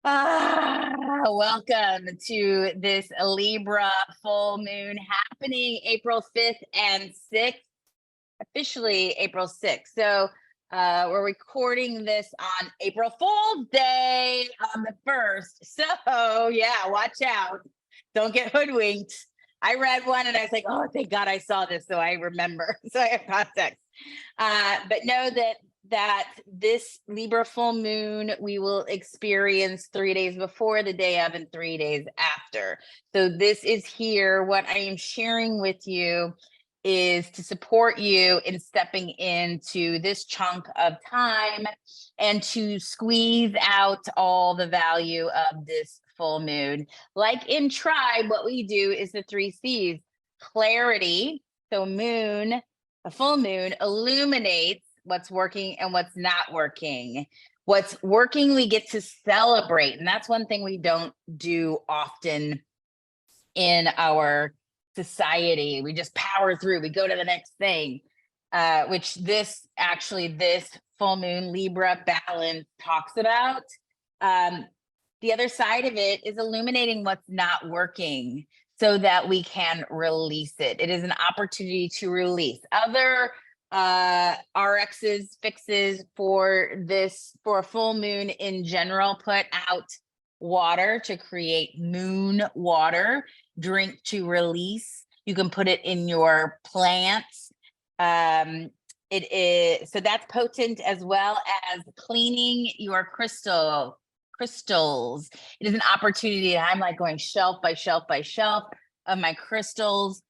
Welcome to this Libra full moon happening April 5th and 6th, officially April 6th. So we're recording this on April Fool's Day on the 1st. So yeah, watch out. Don't get hoodwinked. I read one and I was like, oh, thank God I saw this. So I remember. So I have context. But know that this Libra full moon we will experience 3 days before, the day of, and 3 days after. So this is here. What I am sharing with you is to support you in stepping into this chunk of time and to squeeze out all the value of this full moon. Like in Tribe, what we do is the 3 C's: clarity. So moon, a full moon illuminates what's working and what's not working. What's working, we get to celebrate. And that's one thing we don't do often in our society. We just power through, we go to the next thing, which this full moon Libra balance talks about. The other side of it is illuminating what's not working so that we can release it. It is an opportunity to release. Other RXs fixes for a full moon in general put out water to create moon water, drink to release. You can put it in your plants. It is so that's potent, as well as cleaning your crystals. It is an opportunity. I'm like going shelf by shelf by shelf of my crystals.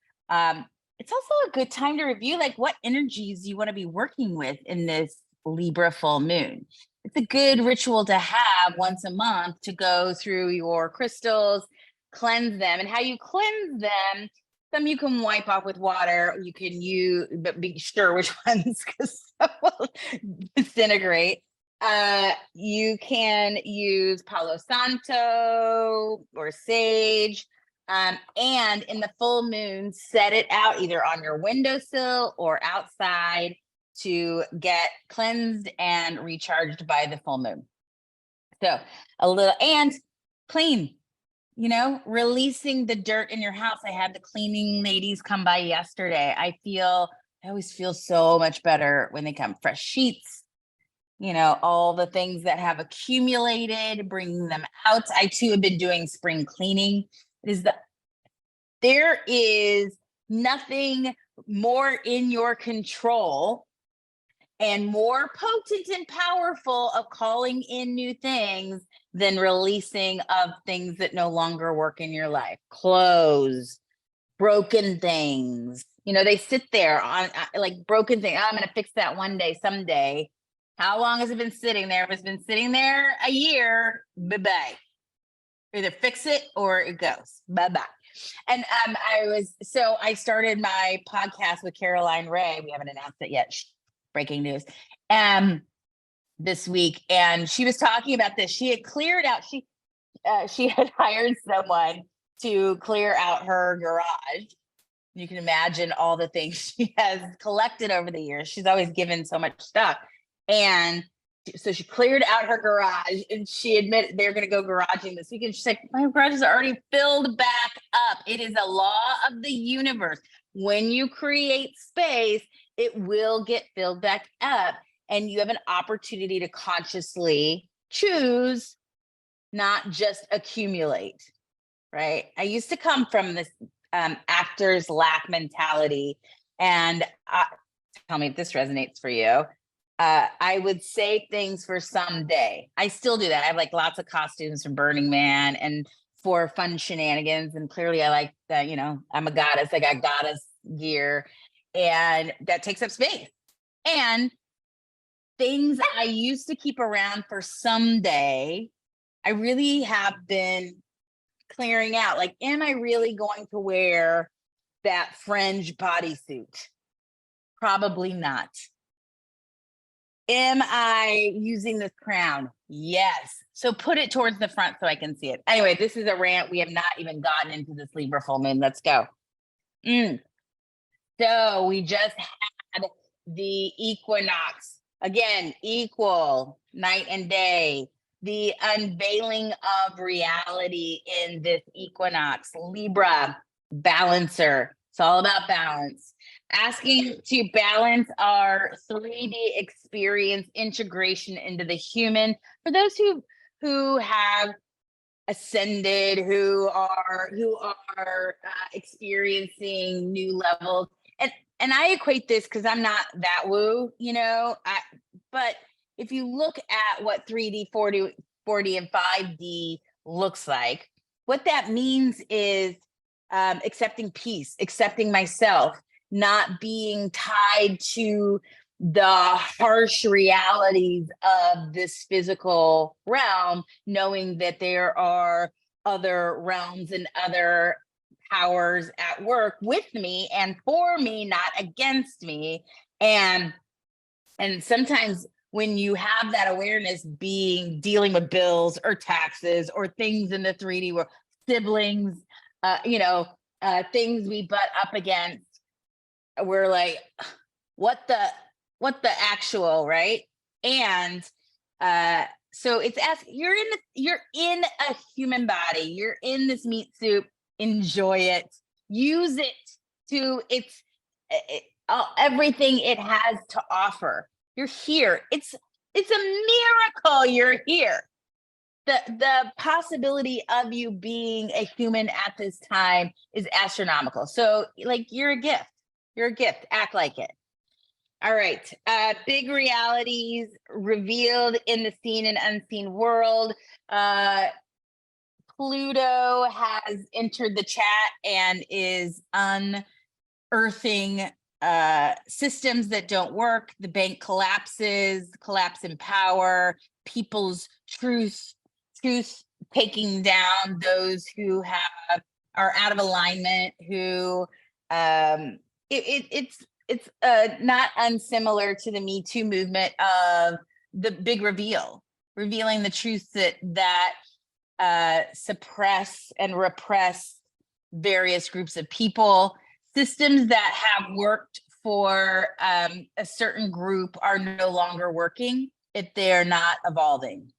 It's also a good time to review like what energies you want to be working with in this Libra full moon. It's a good ritual to have once a month to go through your crystals, cleanse them. And how you cleanse them, some you can wipe off with water. You can use, but be sure which ones, because some will disintegrate. You can use Palo Santo or sage. And in the full moon, set it out either on your windowsill or outside to get cleansed and recharged by the full moon. So a little and clean, releasing the dirt in your house. I had the cleaning ladies come by yesterday. I always feel so much better when they come. Fresh sheets, all the things that have accumulated, bringing them out. I too have been doing spring cleaning. There is nothing more in your control and more potent and powerful of calling in new things than releasing of things that no longer work in your life. Clothes, broken things, they sit there on like broken things. I'm going to fix that one day, someday. How long has it been sitting there? If it's been sitting there a year, bye-bye. Either fix it or it goes bye-bye. And I started my podcast with Caroline Ray. We haven't announced it yet. Breaking news. This week, and she was talking about this. She had cleared out. She had hired someone to clear out her garage. You can imagine all the things she has collected over the years. She's always given so much stuff, and so she cleared out her garage, and she admitted they're going to go garaging this weekend. She's like, my garage is already filled back up. It is a law of the universe. When you create space, it will get filled back up, and you have an opportunity to consciously choose, not just accumulate, right? I used to come from this actor's lack mentality, and tell me if this resonates for you. I would say things for someday. I still do that. I have like lots of costumes from Burning Man and for fun shenanigans. And clearly I like that, I'm a goddess. I got goddess gear, and that takes up space. And things I used to keep around for someday, I really have been clearing out. Like, am I really going to wear that fringe bodysuit? Probably not. Am I using this crown? Yes. So put it towards the front so I can see it. Anyway, this is a rant. We have not even gotten into this Libra full moon. Let's go. So we just had the equinox. Again, equal night and day. the unveiling of reality in this equinox. Libra, balancer. It's all about balance. Asking to balance our 3D experience integration into the human. For those who have ascended, who are experiencing new levels, and I equate this because I'm not that woo, but if you look at what 3D, 4D, and 5D looks like, what that means is accepting peace, accepting myself, not being tied to the harsh realities of this physical realm, knowing that there are other realms and other powers at work with me and for me, not against me. And sometimes when you have that awareness, dealing with bills or taxes or things in the 3D world, siblings, things we butt up against, we're like, what the actual, right? And so it's you're in a human body, you're in this meat suit, enjoy it, use it to everything it has to offer. You're here. It's a miracle you're here. The possibility of you being a human at this time is astronomical. So like you're a gift. You're a gift. Act like it. All right. Big realities revealed in the seen and unseen world. Pluto has entered the chat and is unearthing systems that don't work. The bank collapses, collapse in power, people's truth taking down those who are out of alignment, who it's not unsimilar to the Me Too movement of the big revealing the truths that suppress and repress various groups of people. Systems that have worked for a certain group are no longer working if they're not evolving.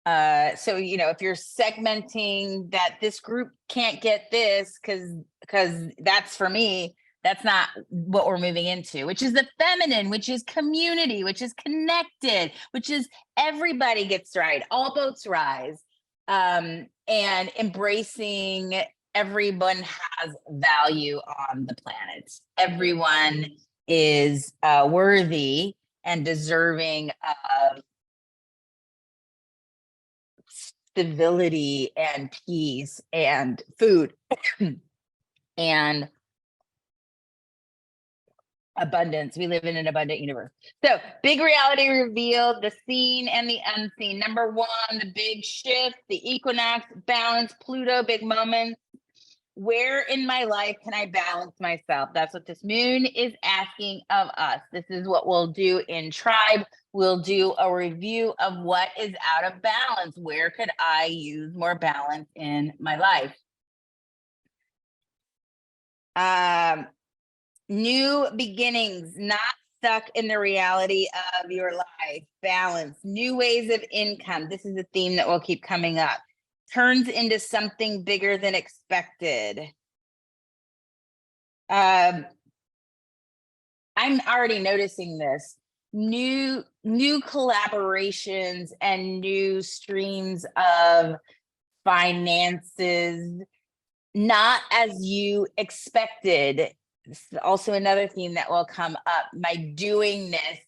So if you're segmenting that this group can't get this because that's for me, that's not what we're moving into, which is the feminine, which is community, which is connected, which is everybody gets right, all boats rise, and embracing everyone has value on the planet. Everyone is worthy and deserving of civility and peace and food and abundance. We live in an abundant universe. So big reality revealed, the seen and the unseen. Number one, the big shift, the equinox, balance, Pluto, big moments. Where in my life can I balance myself? That's what this moon is asking of us. This is what we'll do in Tribe. We'll do a review of what is out of balance. Where could I use more balance in my life? New beginnings, not stuck in the reality of your life. Balance, new ways of income. This is a theme that will keep coming up. Turns into something bigger than expected. I'm already noticing this. New collaborations and new streams of finances, not as you expected. This is also another theme that will come up. My doingness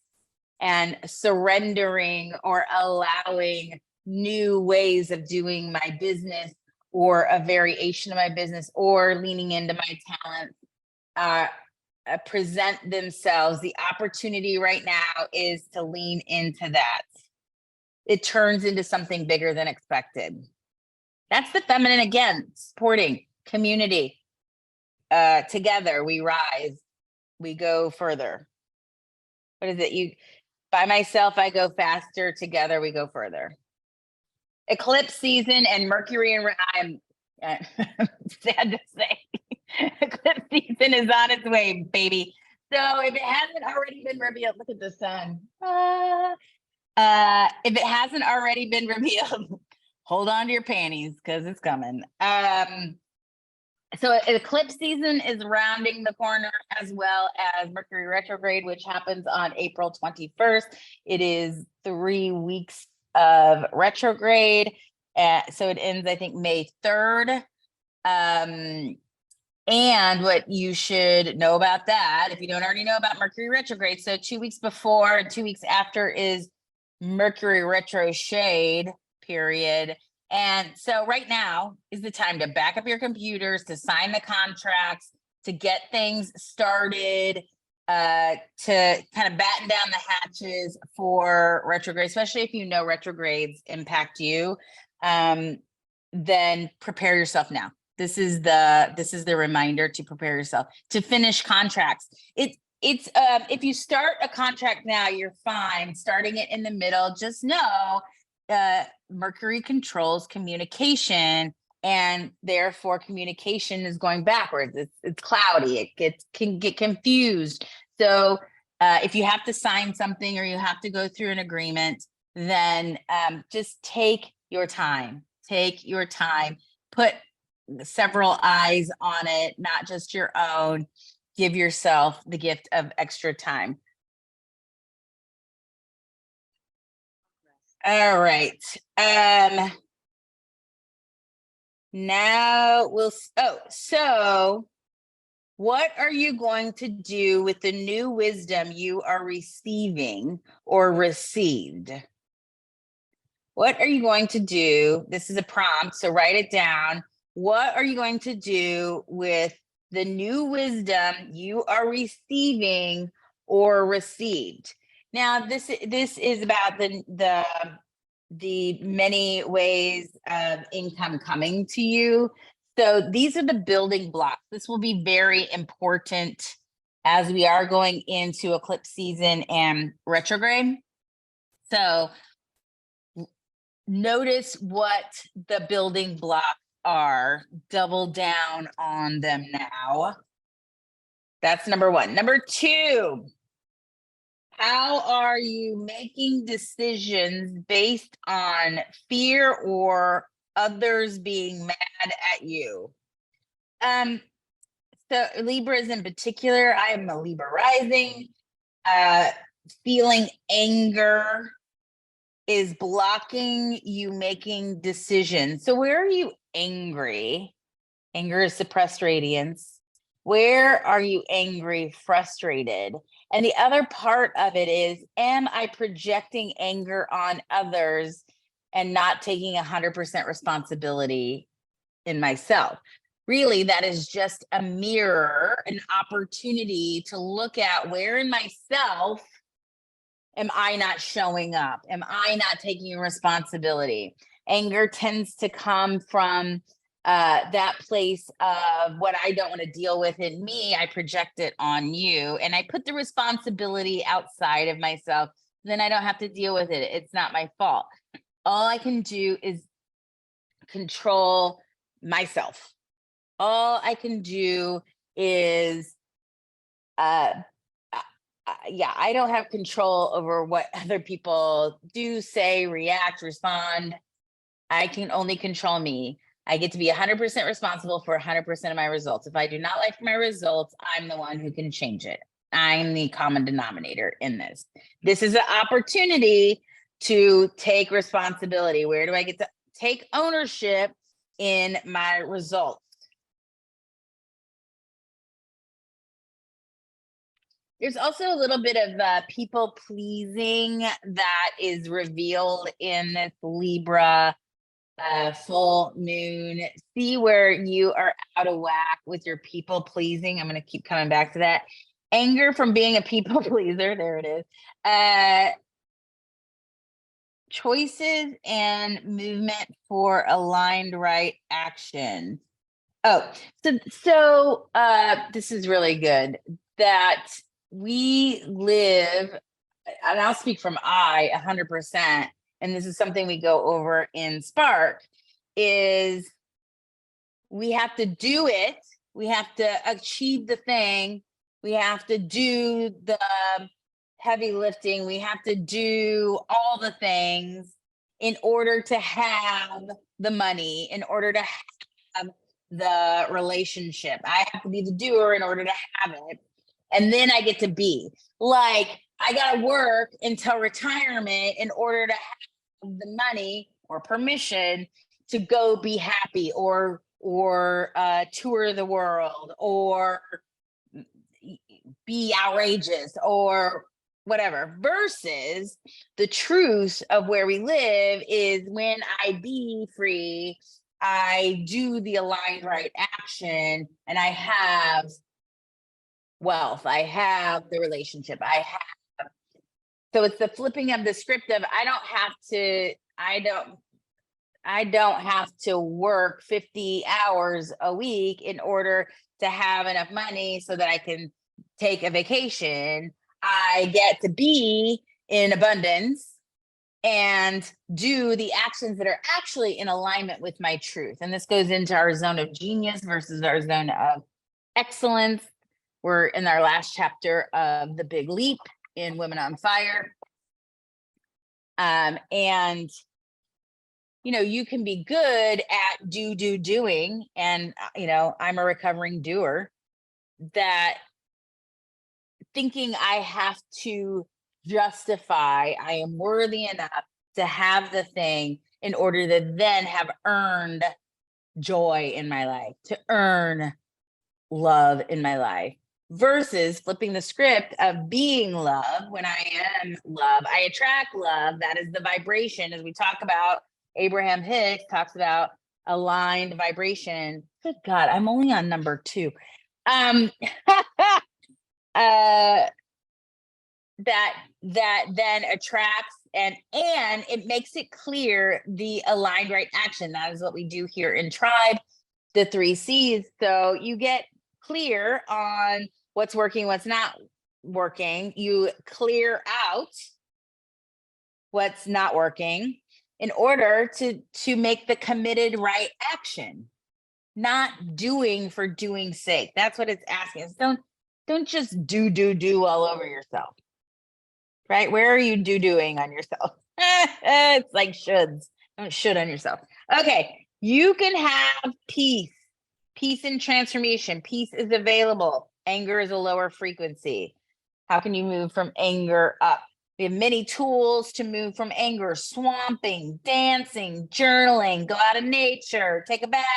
and surrendering or allowing new ways of doing my business or a variation of my business or leaning into my talents present themselves. The opportunity right now is to lean into that. It turns into something bigger than expected. That's the feminine again, supporting community. Together we rise, we go further. What is it? By myself, I go faster. Together we go further. Eclipse season and Mercury and I'm sad to say, eclipse season is on its way, baby. So if it hasn't already been revealed, look at the sun. If it hasn't already been revealed, hold on to your panties because it's coming. So eclipse season is rounding the corner, as well as Mercury retrograde, which happens on April 21st. It is 3 weeks of retrograde. So it ends, I think, May 3rd. And what you should know about that, if you don't already know about Mercury retrograde, so 2 weeks before and 2 weeks after is Mercury retrograde period. And so right now is the time to back up your computers, to sign the contracts, to get things started, to kind of batten down the hatches for retrograde, especially if you know retrogrades impact you. Then prepare yourself now. This is the reminder to prepare yourself to finish contracts. It's if you start a contract now, you're fine. Starting it in the middle, just know Mercury controls communication, and therefore communication is going backwards. It's cloudy. It can get confused. So if you have to sign something or you have to go through an agreement, then just take your time. Take your time. Put several eyes on it, not just your own. Give yourself the gift of extra time. All right. Now so what are you going to do with the new wisdom you are receiving or received? What are you going to do? This is a prompt, so write it down. What are you going to do with the new wisdom you are receiving or received? Now, this is about the many ways of income coming to you. So these are the building blocks. This will be very important as we are going into eclipse season and retrograde. So notice what the building blocks are. Double down on them now. That's number one. Number two, how are you making decisions based on fear or others being mad at you? So Libras in particular, I am a Libra rising. Feeling anger is blocking you making decisions. So where are you angry? Anger is suppressed radiance. Where are you angry, frustrated? And the other part of it is, am I projecting anger on others and not taking 100% responsibility in myself? Really, that is just a mirror, an opportunity to look at where in myself am I not showing up? Am I not taking responsibility? Anger tends to come from that place of what I don't want to deal with in me. I project it on you, and I put the responsibility outside of myself. Then I don't have to deal with it. It's not my fault. All I can do is control myself. All I can do is yeah, I don't have control over what other people do, say, react, respond. I can only control me. I get to be 100% responsible for 100% of my results. If I do not like my results, I'm the one who can change it. I'm the common denominator in this. This is an opportunity to take responsibility. Where do I get to take ownership in my results? There's also a little bit of people pleasing that is revealed in this Libra full moon. See where you are out of whack with your people pleasing. I'm going to keep coming back to that. Anger from being a people pleaser. There it is. Choices and movement for aligned right action. Oh, so this is really good. That we live, and I'll speak from 100%, and this is something we go over in Spark, is we have to do it. We have to achieve the thing. We have to do heavy lifting. We have to do all the things in order to have the money, in order to have the relationship. I have to be the doer in order to have it. And then I get to be like, I got to work until retirement in order to have the money or permission to go be happy or tour the world or be outrageous or whatever, versus the truth of where we live is when I be free, I do the aligned right action, and I have wealth, I have the relationship, I have. So it's the flipping of the script of I don't have to work 50 hours a week in order to have enough money so that I can take a vacation. I get to be in abundance and do the actions that are actually in alignment with my truth. And this goes into our zone of genius versus our zone of excellence. We're in our last chapter of The Big Leap in Women on Fire. And you can be good at doing. And, I'm a recovering doer, that thinking I have to justify I am worthy enough to have the thing in order to then have earned joy in my life, to earn love in my life, versus flipping the script of being love. When I am love, I attract love. That is the vibration, as we talk about. Abraham Hicks talks about aligned vibration. Good God, I'm only on number 2. That then attracts and it makes it clear the aligned right action. That is what we do here in Tribe, the 3 C's. So you get clear on what's working, what's not working. You clear out what's not working in order to make the committed right action, not doing for doing sake. That's what it's asking. Don't just do all over yourself. Right? Where are you doing on yourself? It's like shoulds. Don't should on yourself. Okay. You can have peace. Peace and transformation. Peace is available. Anger is a lower frequency. How can you move from anger up? We have many tools to move from anger: swamping, dancing, journaling, go out in nature, take a bath,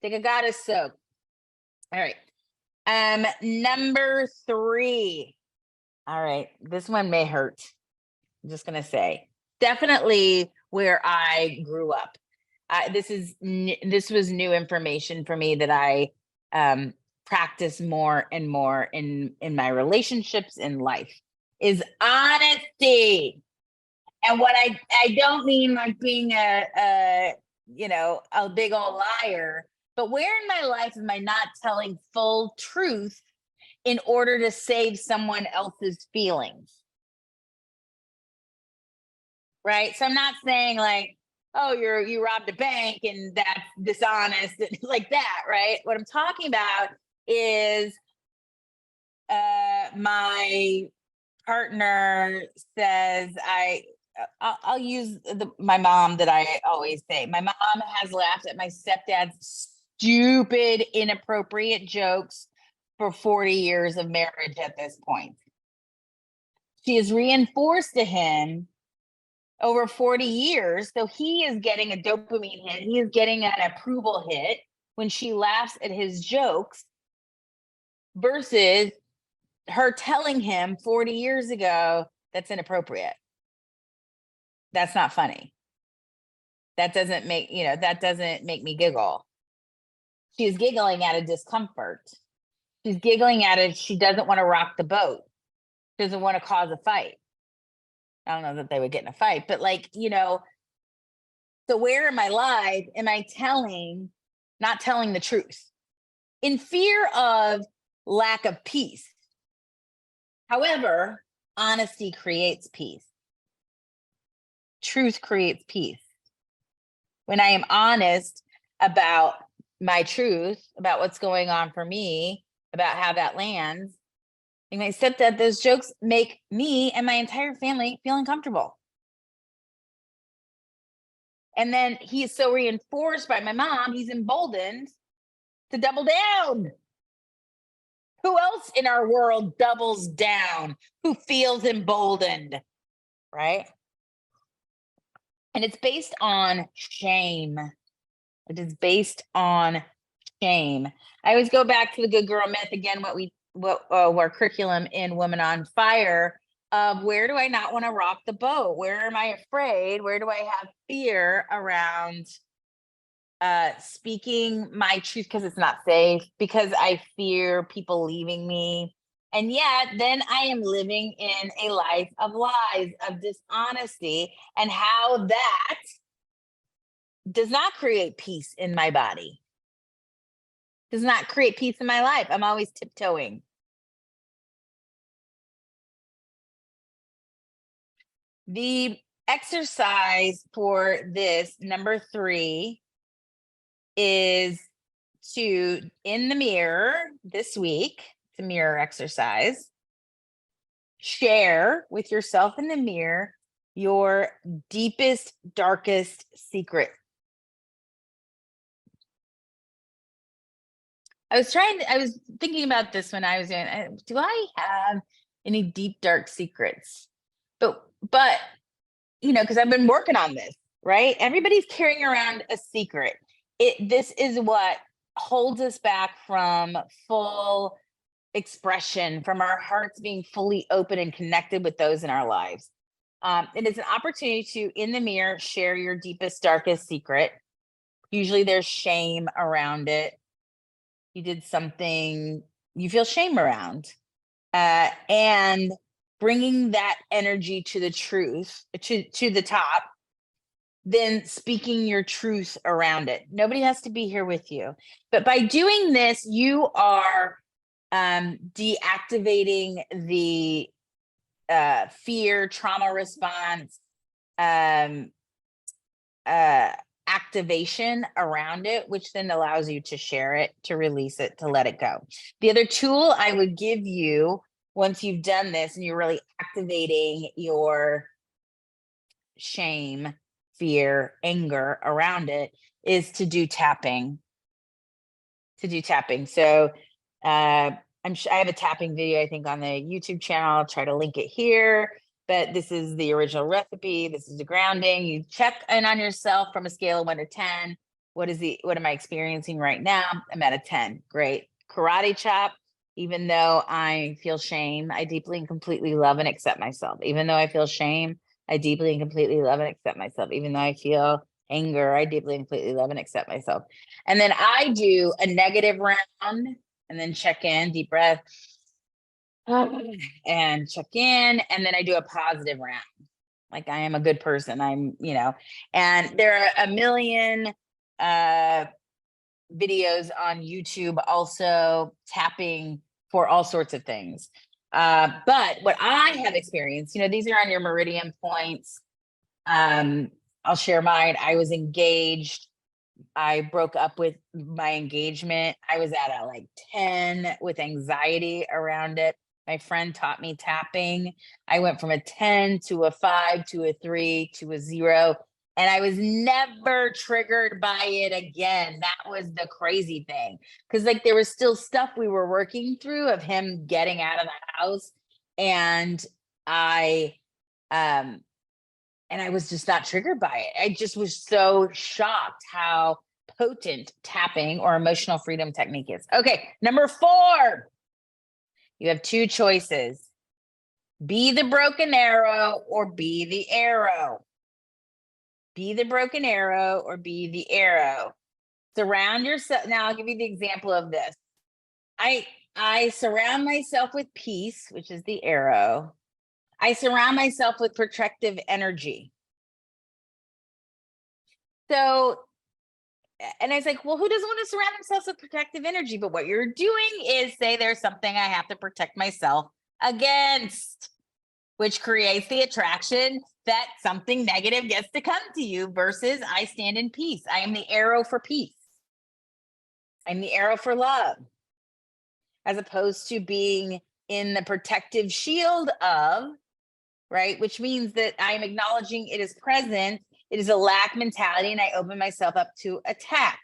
take a goddess soak. All right. Number 3. All right. This one may hurt. I'm just going to say, definitely where I grew up. This was new information for me that I practice more and more in my relationships in life, is honesty. And what I don't mean like being a big old liar, but where in my life am I not telling full truth in order to save someone else's feelings? Right? So I'm not saying like, oh, you robbed a bank and that's dishonest, like that, right? What I'm talking about is my partner says I'll use my mom that I always say. My mom has laughed at my stepdad's stupid, inappropriate jokes for 40 years of marriage at this point. She has reinforced to him over 40 years. So he is getting a dopamine hit. He is getting an approval hit when she laughs at his jokes, versus her telling him 40 years ago, that's inappropriate. That's not funny. That doesn't make me giggle. She's giggling out of discomfort. She's giggling at it. She doesn't want to rock the boat. She doesn't want to cause a fight. I don't know that they would get in a fight, but so where in my life am I not telling the truth in fear of lack of peace? However, honesty creates peace. Truth creates peace. When I am honest about my truth, about what's going on for me, about how that lands, And my stepdad, those jokes make me and my entire family feel uncomfortable. And then he is so reinforced by my mom, he's emboldened to double down. Who else in our world doubles down? Who feels emboldened, right? And it's based on shame. It is based on shame. I always go back to the good girl myth again, what our curriculum in Women on Fire of where do I not want to rock the boat? Where am I afraid? Where do I have fear around speaking my truth because it's not safe, because I fear people leaving me. And yet then I am living in a life of lies, of dishonesty, and how that does not create peace in my body, does not create peace in my life. I'm always tiptoeing. The exercise for this, number 3, is to, in the mirror this week, it's a mirror exercise, share with yourself in the mirror your deepest, darkest secret. I was thinking about this when I was doing, do I have any deep, dark secrets? But, because I've been working on this, right? Everybody's carrying around a secret. This is what holds us back from full expression, from our hearts being fully open and connected with those in our lives. It is an opportunity to, in the mirror, share your deepest, darkest secret. Usually there's shame around it. You did something you feel shame around. And bringing that energy to the truth, to the top, then speaking your truth around it. Nobody has to be here with you. But by doing this, you are deactivating the fear, trauma response, activation around it, which then allows you to share it, to release it, to let it go. The other tool I would give you once you've done this and you're really activating your shame, fear, anger around it, is to do tapping. So I have a tapping video, I think, on the YouTube channel. I'll try to link it here, but this is the original recipe. This is the grounding. You check in on yourself from a scale of 1 to 10. What am I experiencing right now? I'm at a 10. Great. Karate chop. Even though I feel shame, I deeply and completely love and accept myself. Even though I feel shame, I deeply and completely love and accept myself. Even though I feel anger, I deeply and completely love and accept myself. And then I do a negative round and then check in, deep breath, and check in. And then I do a positive round. Like, I am a good person. And there are a million videos on YouTube also tapping for all sorts of things. But what I have experienced, these are on your meridian points. I'll share mine. I was engaged. I broke up with my engagement. I was at a 10 with anxiety around it. My friend taught me tapping. I went from a 10 to a 5 to a 3 to a 0. And I was never triggered by it again. That was the crazy thing. Because there was still stuff we were working through of him getting out of the house. And I was just not triggered by it. I just was so shocked how potent tapping or emotional freedom technique is. Okay, number 4. You have 2 choices. Be the broken arrow or be the arrow. Be the broken arrow or be the arrow. Surround yourself. Now I'll give you the example of this. I surround myself with peace, which is the arrow. I surround myself with protective energy. So, and I was like, well, who doesn't want to surround themselves with protective energy? But what you're doing is say there's something I have to protect myself against, which creates the attraction that something negative gets to come to you, versus I stand in peace. I am the arrow for peace. I'm the arrow for love, as opposed to being in the protective shield of, right? Which means that I'm acknowledging it is present. It is a lack mentality, and I open myself up to attack.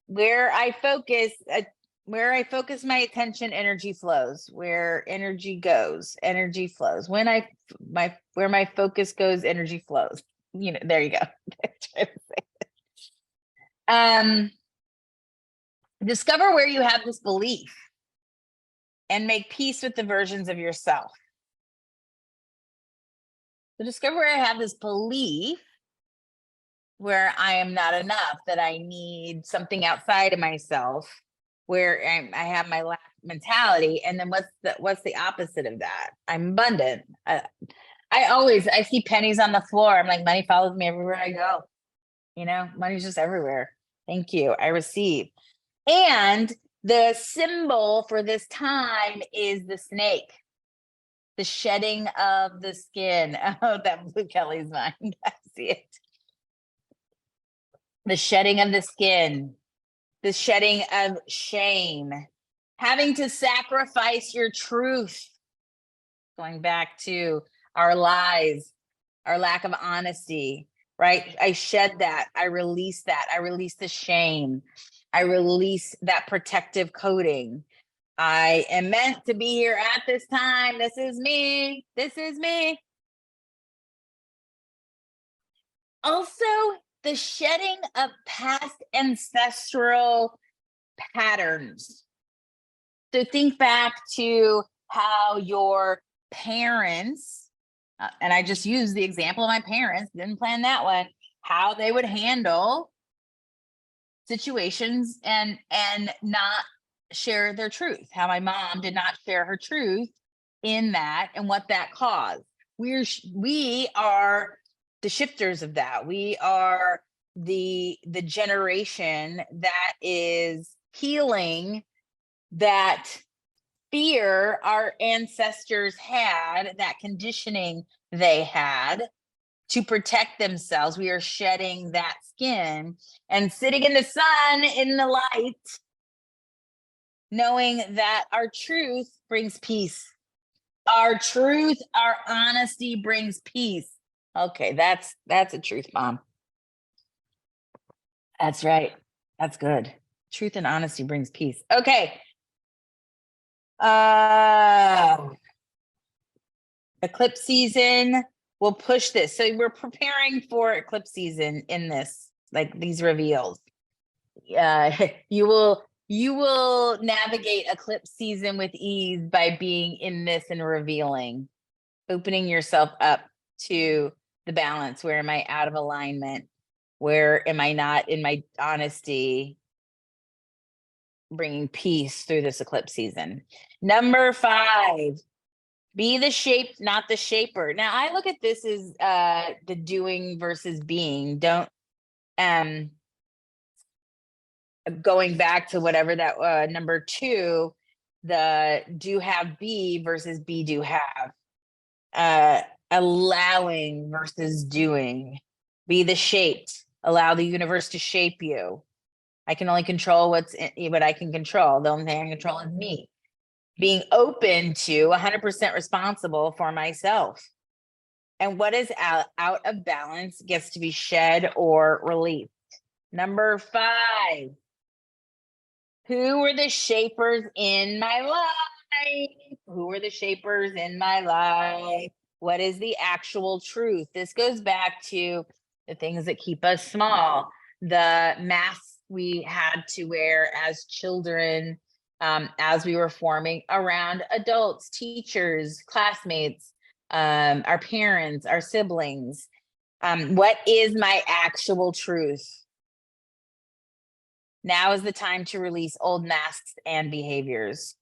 Where I focus my attention, energy flows. Where energy goes, energy flows. Where my focus goes, energy flows. You know, there you go. Discover where you have this belief and make peace with the versions of yourself. So discover where I have this belief where I am not enough, that I need something outside of myself, where I have my lack mentality. And then what's the opposite of that? I'm abundant. I see pennies on the floor. I'm like, money follows me everywhere I go. You know, money's just everywhere. Thank you. I receive. And the symbol for this time is the snake, the shedding of the skin. Oh, that blew Kelly's mind. I see it. The shedding of the skin, the shedding of shame, having to sacrifice your truth, going back to our lies, our lack of honesty, right? I shed that. I release that. I release the shame. I release that protective coating. I am meant to be here at this time. This is me. This is me. Also, the shedding of past ancestral patterns. So think back to how your parents, and I just used the example of my parents, didn't plan that one, how they would handle situations and not share their truth, how my mom did not share her truth in that, and what that caused. We are the shifters of that. We are the generation that is healing that fear our ancestors had, that conditioning they had to protect themselves. We are shedding that skin and sitting in the sun, in the light, knowing that our truth brings peace. Our truth, our honesty brings peace. Okay, that's a truth bomb. That's right. That's good. Truth and honesty brings peace. Okay. Eclipse season will push this. So we're preparing for eclipse season in this, like these reveals. You will navigate eclipse season with ease by being in this and revealing, opening yourself up to the balance. Where am I out of alignment? Where am I not in my honesty? Bringing peace through this eclipse season. Number 5, be the shape, not the shaper. Now I look at this as the doing versus being. Don't going back to whatever that number 2, the do have be versus be do have. Allowing versus doing. Be the shaped. Allow the universe to shape you. I can only control what I can control. The only thing I can control is me. Being open to 100% responsible for myself. And what is out of balance gets to be shed or released. Number 5. Who were the shapers in my life? Who were the shapers in my life? What is the actual truth? This goes back to the things that keep us small, the masks we had to wear as children, as we were forming around adults, teachers, classmates, our parents, our siblings. What is my actual truth? Now is the time to release old masks and behaviors.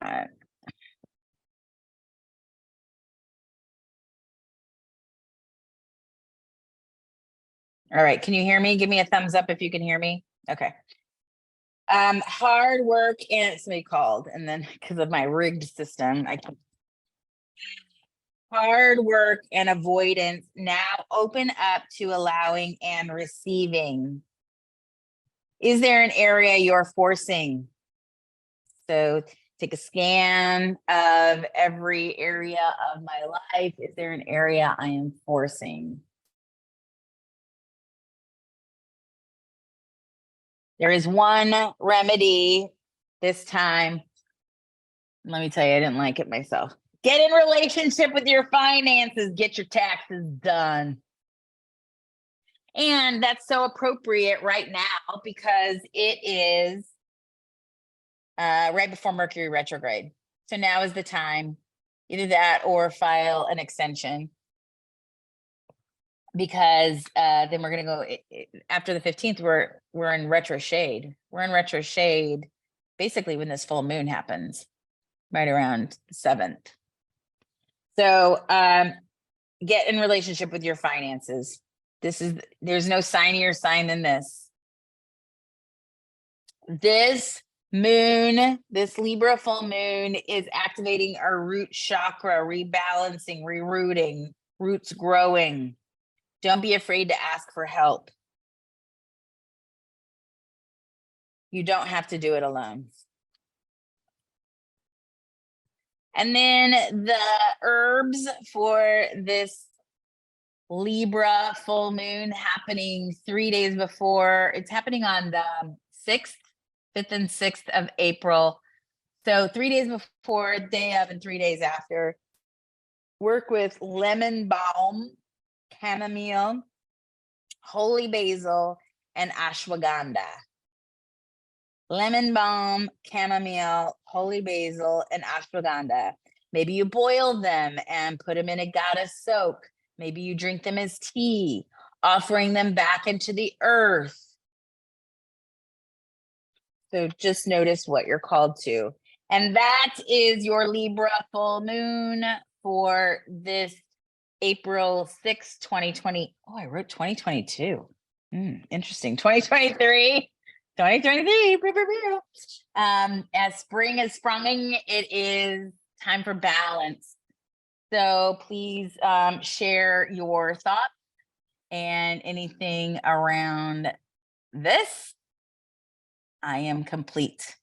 Uh, all right, can you hear me? Give me a thumbs up if you can hear me. Okay. Hard work and it's me called, and then because of my rigged system, I can hard work and avoidance now open up to allowing and receiving. Is there an area you're forcing? So take a scan of every area of my life. Is there an area I am forcing? There is one remedy this time. Let me tell you, I didn't like it myself. Get in relationship with your finances. Get your taxes done. And that's so appropriate right now because it is right before Mercury retrograde. So now is the time, either that or file an extension, because then we're going to go after the 15th. We're in retro shade. We're in retro shade basically when this full moon happens, right around the 7th. So get in relationship with your finances. There's no signier sign than this. This moon, this Libra full moon is activating our root chakra, rebalancing, rerooting, roots growing. Don't be afraid to ask for help. You don't have to do it alone. And then the herbs for this Libra full moon happening 3 days before. It's happening on the 6th, 5th and 6th of April. So 3 days before, day of, and 3 days after. Work with lemon balm, chamomile, holy basil, and ashwagandha. Lemon balm, chamomile, holy basil, and ashwagandha. Maybe you boil them and put them in a goddess soak. Maybe you drink them as tea, offering them back into the earth. So just notice what you're called to. And that is your Libra full moon for this April 6, 2020. Oh, I wrote 2022. Interesting. 2023. 2023. As spring is sprung, it is time for balance. So please share your thoughts and anything around this. I am complete.